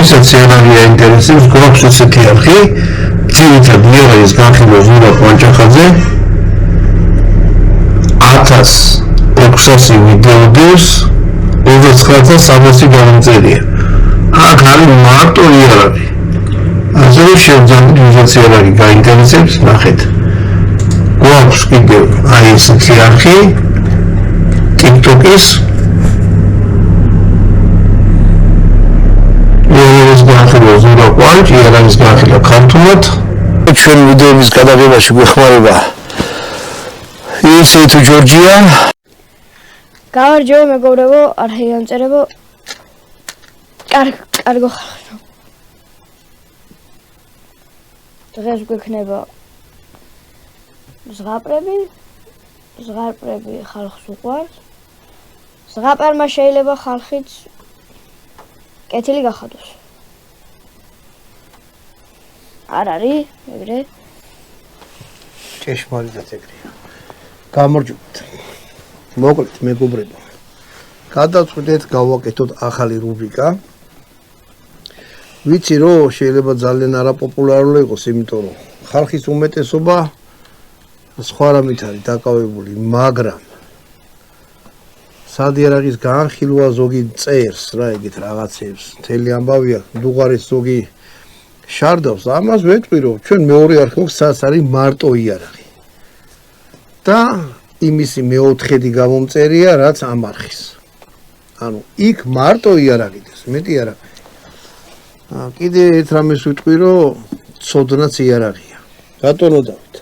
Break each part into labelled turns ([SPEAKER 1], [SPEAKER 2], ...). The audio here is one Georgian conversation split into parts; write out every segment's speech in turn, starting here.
[SPEAKER 1] ვისაც იარაღია ინტერესებს, გვაქვს ესეთი არხი, ძირითადად იარაღის განხილვა ზურაბ ვანჭახაძე 1600 ვიდეოდევს 29300 გამომწერია. აქ არის მარტო იარაღი. ასევე შევძანთ ვისაც იარაღი გაინტერესებს, ნახეთ. გვაქვს კიდევ აი ესეთი არხი TikTok-ის იარაღის განხილვა ზურაბ ვანჭი, იარაღის განხილვა ქართულად.
[SPEAKER 2] ჩვენ ვიდეოების გადაღებაში გვეხმარება იოსი თუ ჯორჯია.
[SPEAKER 3] გავარჯობო მეგობრებო, არხი გამწერებო. კარგო ხალხო. დღეს გვექნება ზღაპრები ხალხს უყვარს. ზღაპარმა შეიძლება ხალხიც კეთილი გახადოს. არ არის ეგრე?
[SPEAKER 2] ჭეშმარიტად ეგრეა. გამარჯობთ. მოკლედ მეგობრებო. გადავწყვიტეთ გავაკეთოთ ახალი რუბრიკა. ვიცი რომ შეიძლება ძალიან არაპოპულარული იყოს, იმიტომ რომ ხალხის უმეტესობა სხვა რამით არის დაკავებული, მაგრამ სადიარაღის განხილვა ზოგი წერს რა ეგეთ რაღაცებს. მთელი ამბავია, დუღარის ზოგი შარდავს, ამას ვეტყვი რომ ჩვენ მეორე არხი გვაქვს, სადაც არის მარტო იარაღი. და იმისი მეოთხედი გამომწერია, რაც ამ არხის. ანუ იქ მარტო იარაღიდეს, მეტი არ არის. კიდე ერთ რამეს ვიტყვი რომ ცოდნაც იარაღია. რატომ დავით?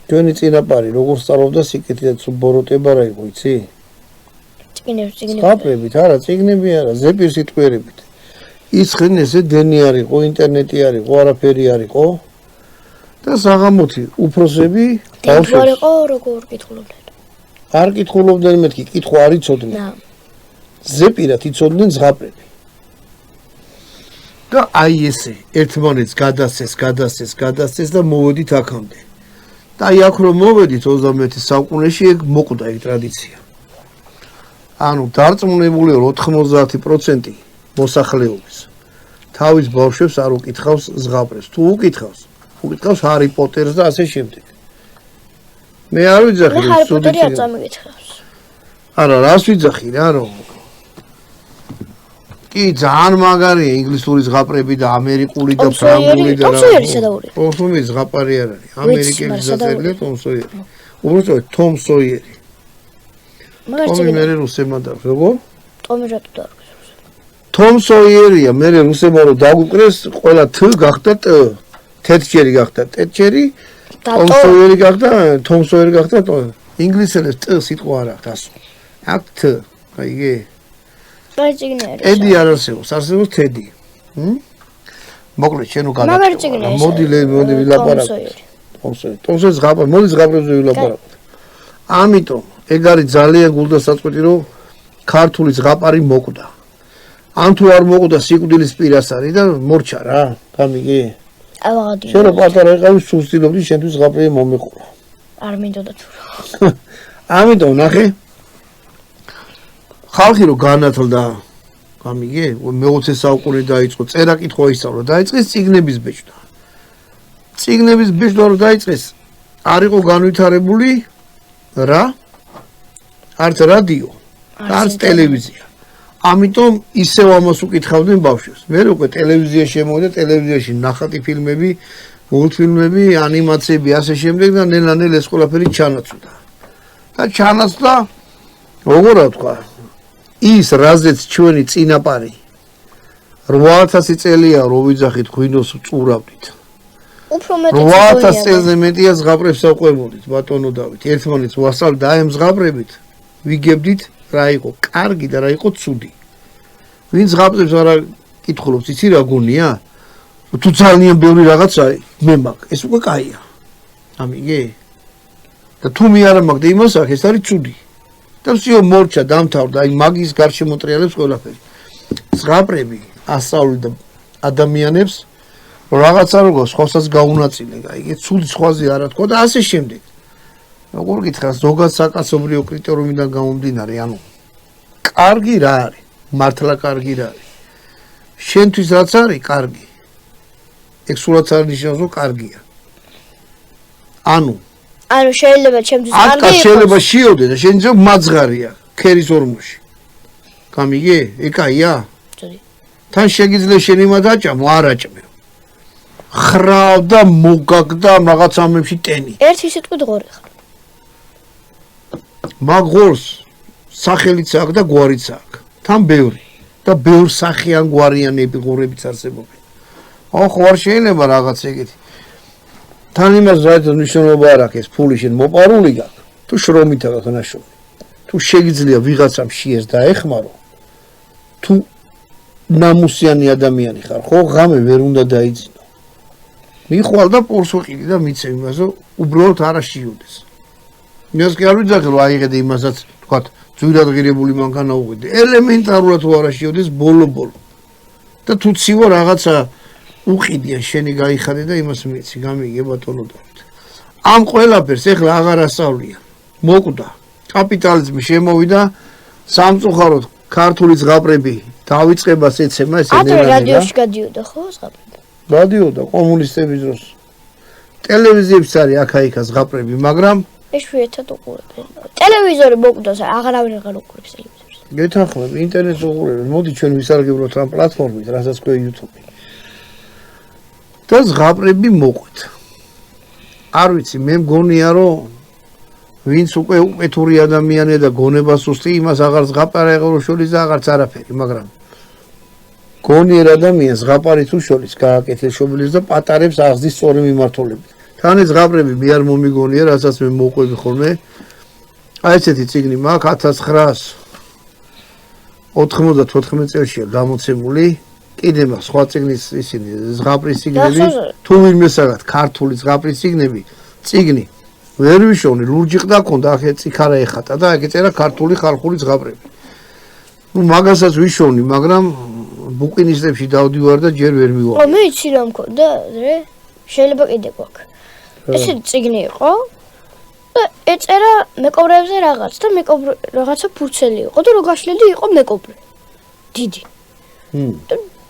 [SPEAKER 2] ჩვენი წინაპარი როგორ სწავლობდა სიკეთეც ბოროტება რა იყო, იცი?
[SPEAKER 3] წიგნები.
[SPEAKER 2] ზღაპრებით, არა, წიგნები არა, ზეპირ სიტყვიერებით. ის ხენ ესე დენი არისო, ინტერნეტი არისო, არაფერი არისო. და საღამოთი უფროსები
[SPEAKER 3] ბავშვებს როგორ კითხულობდნენ?
[SPEAKER 2] არ კითხულობდნენ, მეთქი კითხვა არ იცოდნენ. ზეპირად იცოდნენ ზღაპრები. და აი ესე ერთმანეთს გადასცეს და მოვედით აქამდე. და აი აქ რომ მოვედით 21 საუკუნეში ეგ მოკვდა ეგ ტრადიცია. ანუ დარწმუნებული 90% მოსახლეობის თავის ბავშვებს არ უკითხავს ზღაპრებს. თუ უკითხავს ჰარი პოტერს და ასე შემდეგ. მე არ ვიძახი
[SPEAKER 3] ჰარი პოტერი არ წამიგითხავს.
[SPEAKER 2] არა, რას ვიძახი რა რომ კი ძალიან მაგარია ინგლისური ზღაპრები და ამერიკული და ფრანგული და
[SPEAKER 3] ტომსოიერი სადაური.
[SPEAKER 2] ოფუმი ზღაპარი არ არის. ამერიკელი ზღაპარია ტომსოიერი. უბრალოდ ტომ სოიერი.
[SPEAKER 3] მაგარი
[SPEAKER 2] მე რუსებმა და როგორ?
[SPEAKER 3] ტომი რატო დაარქვეს?
[SPEAKER 2] ტომ სოიერია, მე რუსებმა რომ დაგვიკრეს, ყველა თ გახდა ტ. თეთრჯერი გახდა ტეთრჯერი, ტომ სოიერი გახდა ტო. ინგლისელებს ტ სიტყვა არ აქვს ასო. აქ თ, აიგე? ტედი არ არსებობს, არსებობს თედი. მოკლედ, შენ უკანა. მოდი ვილაპარაკოთ. ტომ სოიერი ზღაპარი, მოდი ზღაპრებზე ვილაპარაკოთ. ამიტომ ეგ არის ძალიან გულდასაწყვეტი რომ ქართული ზღაპარი მოკვდა. ან თუ არ მოკვდა სიკვდილის პირას არის და მორჩა რა, გამიგე?
[SPEAKER 3] ავღადი.
[SPEAKER 2] შენ რო პატარა იყავი, სულ ვცდილობდი შენთვის ზღაპრები მომეყურა.
[SPEAKER 3] არ მინდოდა თუ.
[SPEAKER 2] ამიტომ ნახე. ხალხი რო განათლდა, გამიგე? მე-20 საუკუნე დაიწყო წერა-კითხვა ისწავლა, დაიწყეს წიგნების ბეჭდა. წიგნების ბეჭდა რო დაიწყეს, არ იყო განვითარებული რა? არც რადიო, არც ტელევიზია. ამიტომ ისევ ამას უკითხავდნენ ბავშვებს. მე უკვე ტელევიზია შემოვიდა, ტელევიზიაში ნახატი ფილმები, მულტფილმები, ანიმაციები ასე შემდეგ და ნელა-ნელა ეს ყველაფერი ჩანაცვლა. და ჩანაცვლა როგორ ვთქვა? ის რაზეც ჩვენი წინაპარი 8000 წელია რო ვიძახით ღვინოს წურავდით.
[SPEAKER 3] უფრო მეტი
[SPEAKER 2] 8000 წელზე მეტია ზღაპრებს საყვებოდით, ბატონო დავით. ერთმანეთს ვასწავლით და ამ ზღაპრებით ვიგებდით რა იყო კარგი და რა იყო ცუდი. ვინ ზღაპრებს არა კითხულობს, იცი რა გონია? თუ ძალიან ბევრი რაღაცა მე მაქვს, ეს უკვე კაია. ამიგე? და თუ მე არა მაქვს და იმას აქვს, ეს არის ცუდი. და всё მორჩა დამთავრდა, აი მაგის გარშემო ტრიალებს ყველაფერი. ზღაპრები ასწავლიდა ადამიანებს რაღაცა როგორ სხვასაც გაუნაწილე, აი ცუდი სხვაზე არა თქვა და ასე შემდეგ. როგორ გითხრა, ზოგად საკაცობრიო კრიტერიუმიდან გამომდინარე, ანუ კარგი რა არის? მართლა კარგი რა არის? შენთვის რაც არის კარგი ეგ სულაც არ ნიშნავს რომ კარგია ანუ
[SPEAKER 3] შეიძლება ჩემთვის კარგი
[SPEAKER 2] აკა შეიძლება შიოდე და შენ ძო მაძღარია ქერის ორმოში გამიგე ეკაია
[SPEAKER 3] წოდი
[SPEAKER 2] თან შეგიძლია შენ იმად აჭამო არ აჭმე ხრავ და მოგაგდა რაღაც ამებში ტენი
[SPEAKER 3] ერთი სიტყვით ღორი ხარ
[SPEAKER 2] მაგ ღორს სახელიც აქვს და გვარიც აქვს თან ბევრი და ბევრ სახიან გვარიანები ღორებიც არსებობენ ხო არ შეიძლება რაღაც ეგეთი თან იმას რაიც მნიშვნელობა არ აქვს ეს ფული შენ მოპარული გაქვს თუ შრომით აქვს ნაშრომი თუ შეგიძლია ვიღაცამ შეეს დაეხმარო თუ ნამუსიანი ადამიანი ხარ ხო ღამე ვერ უნდა დაიძინო მიხვალ და პურს ვიყიდი და მიცე იმას რომ უბრალოდ არა შეიუდეს მეც კი არ ვიძახე რომ აიღე და იმასაც თქვა ძვირად ღირებული მანქანა უღიდე ელემენტარულად თუ არა შეიუდეს ბოლო და თუ ცივა რაღაცა უყიდიან შენი გაიხადე და იმას მეცი გამიგე ბატონო დავით ამ ყველაფერს ეხლა აღარ ასწავლიან მოკვდა კაპიტალიზმი შემოვიდა სამწუხაროდ ქართული ზღაპრები დავიწყებას ეცემა ეს
[SPEAKER 3] ატე რადიოში გადიოდა ხო ზღაპრები
[SPEAKER 2] გადიოდა კომუნისტების დროს ტელევიზიებს არის აქა-იქა ზღაპრები მაგრამ
[SPEAKER 3] ეშვიათად უყურებენ ტელევიზორი მოკვდას აღარავინ აღარ უყურებს ტელევიზორს
[SPEAKER 2] გეთანხმები ინტერნეტს უყურებენ მოდი ჩვენ ვისარგებლოთ ამ პლატფორმით რასაც ქვია YouTube და ზღაპრები მოყვეთ არ ვიცი მე მგონია რომ ვინც უკვე უკეთური ადამიანია და გონებას უსწი იმას აღარ ზღაპარაღო შოლის და აღარც არაფერი მაგრამ გონიერ ადამიანს ზღაპარი თუ შოლის გააკეთეს შობილის და პატარებს აღზის სწორი მიმართულებით თან ეს ზღაპრები მე არ მომიგონია რასაც მე მოყვები ხოლმე აი ესეთი წიგნი მაქვს 1994 წელშია გამოცემული კიდე მაქვს სხვა წიგნის ისინი ზღაპრის წიგნები თუ ვინმესაგათ ქართული ზღაპრის წიგნი ვერ ვიშოვნი ლურჯი ყდა ქონდა ახე წიქარა ეხატა და ეგ ეწერა ქართული ხალხური ზღაპრები ნუ მაგასაც ვიშოვნი მაგრამ ბუკინისტებში დავდივარ და ჯერ ვერ მივარ
[SPEAKER 3] მე იცი რა მქონდა რე შეიძლება კიდე გვაქვს ესეთი წიგნი იყო და ეწერა მეკობრეებზე რაღაც და რაღაცა ფურცელი იყო და რო გაშლილი იყო მეკობრე დიდი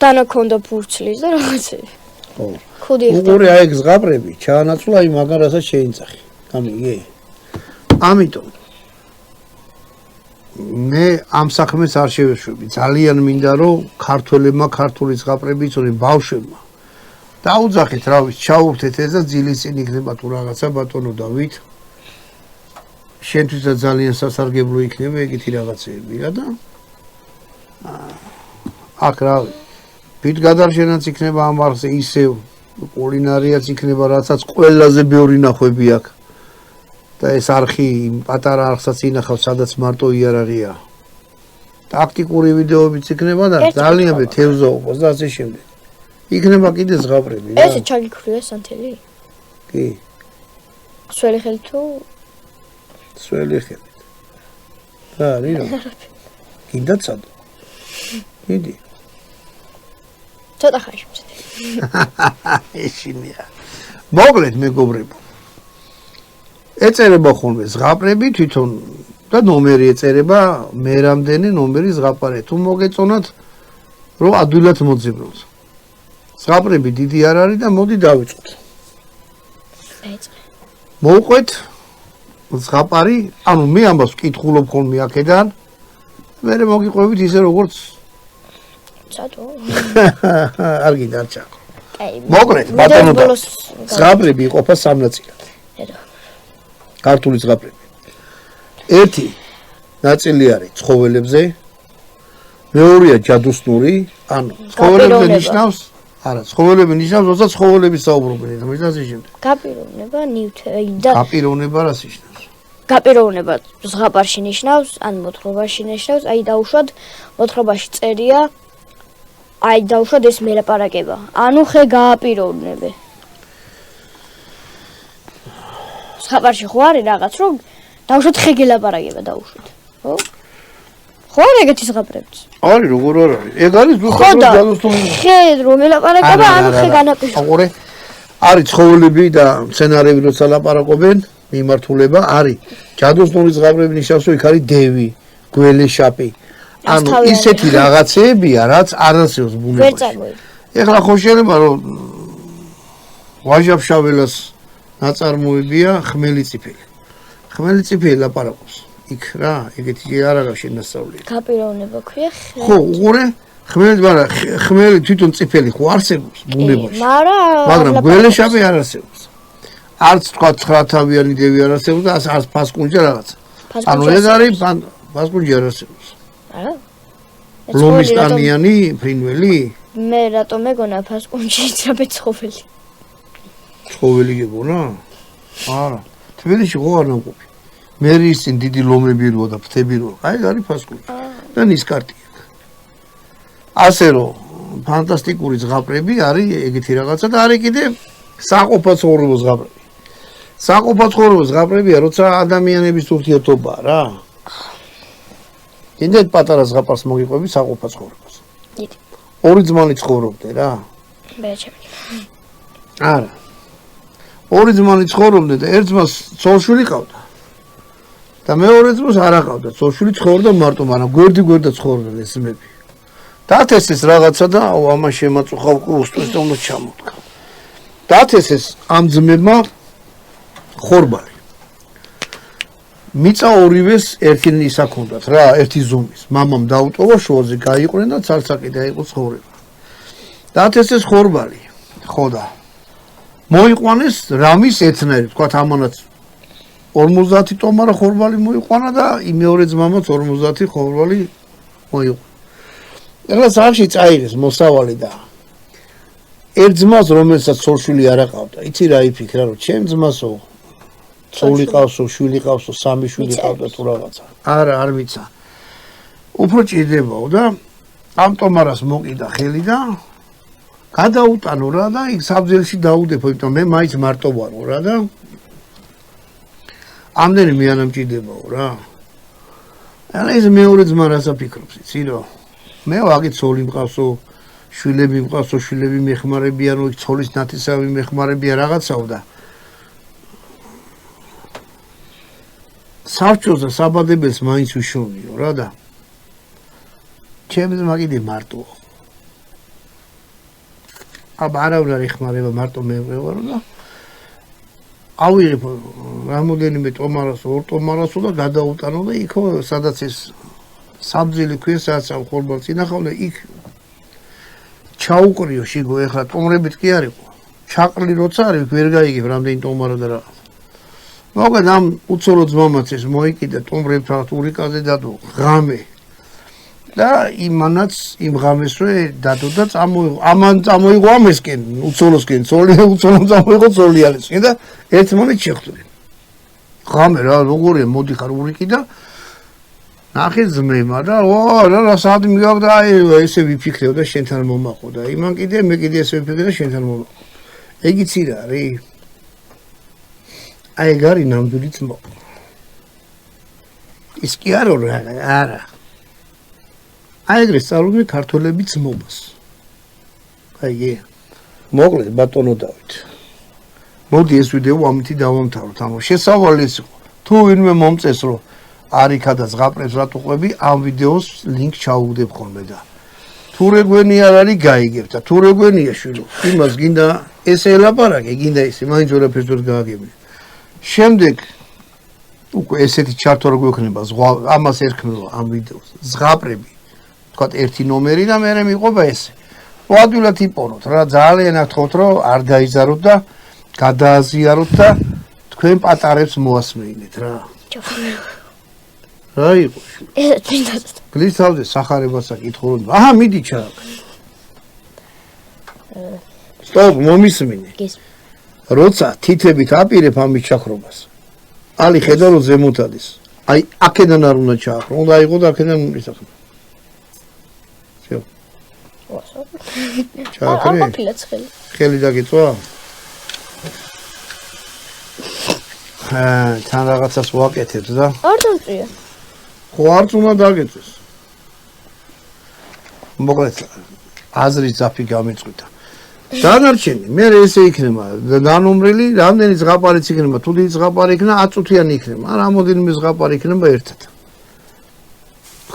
[SPEAKER 3] დანა ქონდა ფურცლის და რაღაცები
[SPEAKER 2] ხო
[SPEAKER 3] ხოდი
[SPEAKER 2] უყურე აი ეგ ზღაპრები ჩაანაცვლა იმ მაგარასაც შეინძახი გამიგე ამიტომ მე ამ საქმეს არ შევეშვები ძალიან მინდა რომ ქართველებმა ქართული ზღაპრები იცოდნენ ბავშვებმა დაუძახეთ რა ვიცი ჩაურთეთ ეს და ძილის წინ იქნება თუ რაღაცა ბატონო დავით შენთვისაც ძალიან სასარგებლო იქნება ეგეთი რაღაცეები რა და აქ რა ვით გადარჩენაც იქნება ამ არხზე ისევ კულინარიაც იქნება რასაც ყველაზე ბევრი ნახვები აქვს და ეს არხი პატარა არხსაც ინახავს სადაც მარტო იარაღია ტაქტიკური ვიდეოებიც იქნება და ძალიან მე თევზაობას და ასე შემდეგ იქნება კიდე ზღაპრები რა
[SPEAKER 3] ესე ჩაგიქრია სანთელი
[SPEAKER 2] კი
[SPEAKER 3] სველი ხელი თუ
[SPEAKER 2] სველი ხელი რა რიო კიდე წადო მიდი
[SPEAKER 3] ცოტა ხარში
[SPEAKER 2] ეშინია მოგლეთ მეგობრებო ეწერება ხოლმე ზღაპრები თვითონ და ნომერი ეწერება მე რამდენი ნომერი ზღაპარე თუ მოგეწონათ რომ ადვილად მოძებნოთ ზღაპრები დიდი არ არის და მოდი დავიწყოთ მოვყვეთ ზღაპარი ანუ მე ამას ვკითხულობ ხოლმე აქედან მე მოგიყვებით ისე როგორც
[SPEAKER 3] ცადო
[SPEAKER 2] არ გიდარჩა მოგლეთ ბატონო და ზღაპრები იყოფა სამ ნაწილად ქართული ზღაპრები ერთი ნაწილი არის ცხოველებზე მეორეა ჯადოსნური ანუ ცხოველებზე ნიშნავს არა ცხოველები ნიშნავს როცა ცხოველები საუბრობენ და მე ასე შემდეგ
[SPEAKER 3] გაპიროვნება ნივთები და
[SPEAKER 2] გაპიროვნება რას ნიშნავს
[SPEAKER 3] გაპიროვნება ზღაპარში ნიშნავს ან მოთხრობაში ნიშნავს აი დაუშვათ მოთხრობაში წერია აი დაუშვათ ეს მელაპარაკება ანუ ხე გააპიროვნებე ზღაპარში ხო არის რაღაც რომ დაუშვათ ხე გელაპარაკება დაუშვათ ხო ხო არ ეგეთი ზღაპრებიც
[SPEAKER 2] არის როგორ არ არის ეგ არის ზუსტად ჯადოსნური
[SPEAKER 3] ხე რომ ელაპარაკება ანუ ხე განაპირობა
[SPEAKER 2] აყურე არის ცხოველები და მცენარეები როცა ლაპარაკობენ მიმართულება არის ჯადოსნური ზღაპრები ნიშნავს რომ იქ არის დევი გველეშაპი ანუ ისეთი რაღაცეებია, რაც არ არსებობს
[SPEAKER 3] ვერ
[SPEAKER 2] ბუნებაში.
[SPEAKER 3] წარმოიდგინე.
[SPEAKER 2] ეხლა ხო შეიძლება რომ ვაჟაფშაველას ნაწარმოებია ხმელი წიფელი. ხმელი წიფელი ლაპარაკობს. იქ რა, ეგეთი არაა შენასწავლი.
[SPEAKER 3] გაპიროვნება ქვია
[SPEAKER 2] ხო, უყურე, ხმელი თვითონ წიფელი ხო არსებობს ბუნებაში. მაგრამ გველეშაპი არ არსებობს. არც თქვა 9 თავიანი დევი არ არსებობს და არც ფასკუნჯი რაღაც. ანუ ეს არის ფასკუნჯი არ არსებობს.
[SPEAKER 3] არა?
[SPEAKER 2] ლომისტანიანი ფრინველი?
[SPEAKER 3] მე რატომ მეგონა ფასკუნჯი ძაბე ცხოველი.
[SPEAKER 2] ცხოველი გეგონა? არა. თბილისში ხო არ ნამყოფი. მერის წინ დიდი ლომები როა და ფრთები როა. აი არის ფასკუნჯი. და ნისკარტი. ასე რომ ფანტასტიკური ზღაპრები არის ეგეთი რაღაცა და არის კიდე საყოფაცხოვრებო ზღაპრები. საყოფაცხოვრებო ზღაპრებია, როცა ადამიანების ურთიერთობაა რა. კიდევ პატარა ზღაპარს მოგიყვები საყოფაცხოვრებას.
[SPEAKER 3] დიდი.
[SPEAKER 2] ორი ძმანი ცხოვრობდნენ რა.
[SPEAKER 3] მე ჩემი.
[SPEAKER 2] არა. ორი ძმანი ცხოვრობდნენ და ერთ ძმას ცოლშვილი ყავდა. და მეორე ძმას არ აყავდა. ცოლშვილი ცხოვრობდა მარტო, მაგრამ გვერდი-გვერდად ცხოვრობდნენ ეს ძმები. დათესეს რაღაცა და ამან შემაწუხა უკვე უსწრებს და უნდა ჩამოდგა. დათესეს ამ ძმებმა ხორბალი. მიწა ორივეს ერთი ისა ქონდათ რა, ერთი ზომის. მამამ დაუტოვა შუაზე გაიყვნენ და ცალ-ცალკე დაიყო ცხოვრება. დათესეს ხორბალი. ხოდა. მოიყვანეს რამის ეთნარი, თქვათ ამანაც 50 ტომარა ხორბალი მოიყვანა და მეორე ძმამაც 50 ხორბალი მოიყვანა. ეხლა სახში წაიღეს მოსავალი და ერთ ძმას რომელსაც ცოლშვილი არ აყავდა, იცი რა იფიქრა რომ ჩემ ძმასო ცოლი ყავსო, შვილი ყავსო, სამი შვილი ყავდა თუ რაღაცა. არა, არ მიცა. უფრო ჭირდებაო და ამ ტომარას მოკიდა ხელი და გადაუტანო რა და იქ საბძელში დაუდებო, იმიტომ მე მაინც მარტო ვარო რა და ამდენი მე არ ამჭირდებაო რა. არა ეს მეორე ძმა რას აფიქრობს, იცი რომ მე ვაგით ცოლი მყავსო, შვილები მყავსო, შვილები მეხმარებიანო, ცოლის ნათესავი მეხმარებია რაღაცაო და საბჭოს და საბადებელს მაინც ვიშოვიო რა და ჩემი ძმა კიდე მარტოა. აბა არავინ არ ეხმარება, მარტო მე ვიყავ და ავიღებ რამოდენიმე ტომარას, ორ ტომარასო და გადაუტანო და იქო სადაც ეს საბძილი ქვია, სადაც ამ ხორბალს ინახავ და იქ ჩაუყრიო შიგო, ეხლა ტომრებით კი არისო. ჩაყრილი როცა არის, ვერ გაიგებ რამდენი ტომარა და რა. მოგეთ ამ უცოლო ძმამაც ეს მოიკიდა ტომრებთან ურიკაზე დადო ღამე. და იმანაც იმ ღამესვე დადო და ამან წამოიღო ამესკენ, უცოლოსკენ, ცოლი უცოლო წამოიღო ცოლიანისკენ და ერთ მომენტ შეხვდნენ. ღამე რა, როგორია, მოდიხარ ურიკი და ნახე ძმემა და რა სად მივაგ და აი ესე ვიფიქრეო და შენთან მომაყო და იმან კიდე მე კიდე ესე ვიფიქრე და შენთან მომაყო. ეგიცი რა არის? აი გარი ნამდვილი ძმა. ის კი არა. აი ეგრე სწავლობდნენ ქართველები ძმობას. აი მოკლედ ბატონო დავით. მოდი ეს ვიდეო ამით დავამთავროთ. ანუ შესავალი ის იყო. თუ ვინმე მომწეს რომ არიქა და ზღაპრებს რატო ყვები, ამ ვიდეოს ლინკ ჩაუგდებ ხოლმე და თუ რეგვენი არ არის გაიგებ და თუ რეგვენია შვილო, იმას გინდა ესე ელაპარაკე, გინდა ისე, მაინც ვერაფერს ვერ გააგებინე. შემდეგ უკვე ესეთი ჩართვა რო გვექნება, ამას ერქმევა ამ ვიდეოს, ზღაპრები, თქვათ ერთი ნომერი და მე მიყვება ესე. მოადვილად იპონოთ რა, ძალიან ახთხოვთ რომ არ დაიზაროთ და გადააზიაროთ და თქვენ პატარებს მოასმეინეთ რა. რა იყო?
[SPEAKER 3] ეს მინდა.
[SPEAKER 2] გლის თავზე სახარებასა კითხო რომ აჰა მიდი ჩააკ. სტოპ, მომისმინე. როცა თითებით აპირებ ამის ჩაქრობას. ალი ხედა რომ ზემოთ არის. აი აქედან არ უნდა ჩააქრო, უნდა აიღო და აქედან ისახება. всё. ჩააქრე? ხელი დაგიწვა? თან რაღაცას ვაკეთებთ და?
[SPEAKER 3] არ დამწია.
[SPEAKER 2] ხო არც უნდა დაგეწეს. მოკლედ აზრის ზაფი გამიწვიდა. დანარჩენი მე ესე იქნება დანომრილი, რამდენი ზღაპარიც იქნება, თუ დიდი ზღაპარი იქნება, 10 წუთიანი იქნება, ან რამოდენიმე ზღაპარი იქნება ერთად.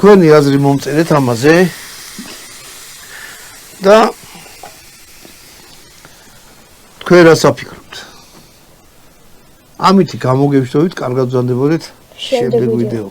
[SPEAKER 2] თქვენი აზრი მომწერეთ ამაზე და თქვენ რას აფიქრობთ? ამით გამოგევშოვით, კარგად ვზანდებოდეთ შემდეგ ვიდეო.